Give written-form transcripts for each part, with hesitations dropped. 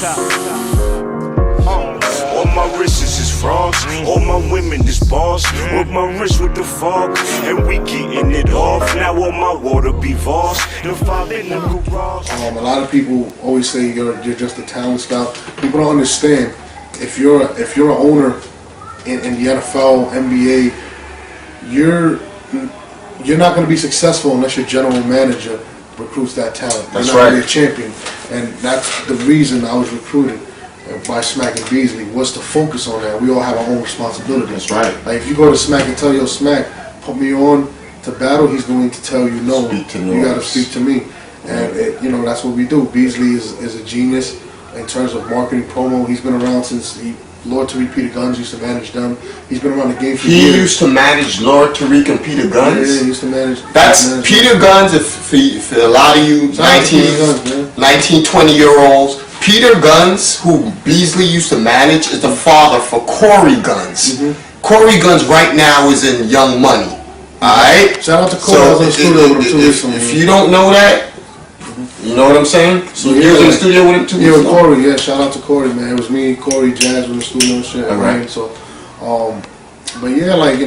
All my wrists is frogs, all my women is boss. With my wrist with the fog, and we getting it off. Now all my water be Voss. The 5 in the garage. A lot of people always say you're just a talent scout. People don't understand. If you're an owner in the NFL, NBA, you're not going to be successful unless your general manager recruits that talent. That's you're not right. Gonna be a champion, and that's the reason I was recruited by Smack and Beasley, was to focus on that. We all have our own responsibility. That's right. Like if you go to Smack and tell your Smack, put me on to battle, he's going to tell you no. Speak to you got to speak to me, and that's what we do. Beasley is a genius in terms of marketing, promo. He's been around since Lord Tariq, Peter Guns used to manage them. He's been around the game for years. He used to manage Lord Tariq and Peter Guns? Yeah, he used to manage. That's Peter Guns, if a lot of you 19, 20-year-olds. Peter Guns, who Beasley used to manage, is the father for Corey Guns. Corey Guns right now is in Young Money. Alright? Shout out to Corey. I was in the studio with him 2 weeks ago. If you don't know that, you know what I'm saying? So you was in the studio with him 2 weeks ago? Yeah, Corey, yeah, shout out to Corey, man. It was me, Corey, Jazz was in the studio and shit. Right. So, but yeah, like,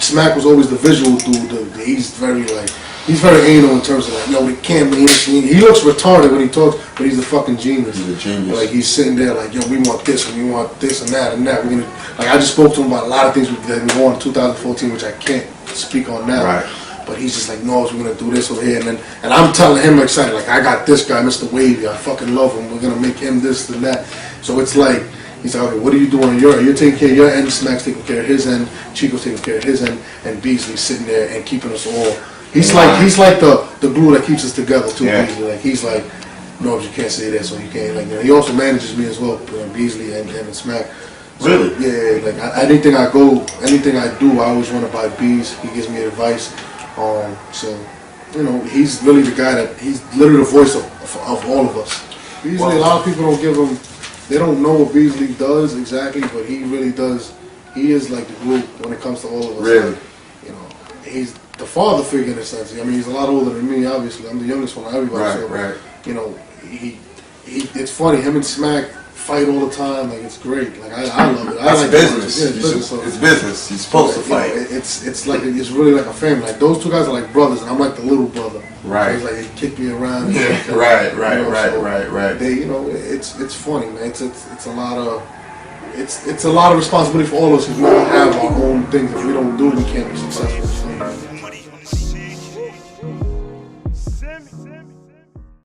Smack was always the visual dude. He's very anal in terms of the camera. He looks retarded when he talks, but he's a fucking genius. He's a genius. Like, he's sitting there like, we want this and we want this and that and that. We're gonna, like, I just spoke to him about a lot of things that we won in 2014, which I can't speak on now. Right. But he's just like, no, we're gonna do this over here, and I'm telling him excited, like, I got this guy, Mr. Wavy, I fucking love him. We're gonna make him this and that. So it's like, he's like, okay, what are you doing on your end? You're taking care of your end, Smack's taking care of his end, Chico's taking care of his end, and Beasley's sitting there and keeping us all. He's like the glue that keeps us together too. Yeah. Beasley, like he's like, no, you can't say that, so you can't. Like, he also manages me as well, Beasley and Smack. So, Really? Yeah, like anything I do, I always run it by Bees. He gives me advice. So, he's really the guy he's literally the voice of all of us. Beasley, a lot of people don't give him, they don't know what Beasley does exactly, but he really does. He is like the glue when it comes to all of us. Really? Like, he's the father figure in a sense. I mean, he's a lot older than me, obviously. I'm the youngest one of everybody. Right, so, right. It's funny, him and Smack fight all the time. Like, it's great. Like, I love it. That's like business. It's business. It's business. You're supposed to fight. It's really like a family. Like, those two guys are like brothers, and I'm like the little brother. Right. So it's like they kick me around. Yeah. Right. It's funny, man. It's a lot of. It's a lot of responsibility for all of us because we all have our own things. If we don't do it, we can't be successful.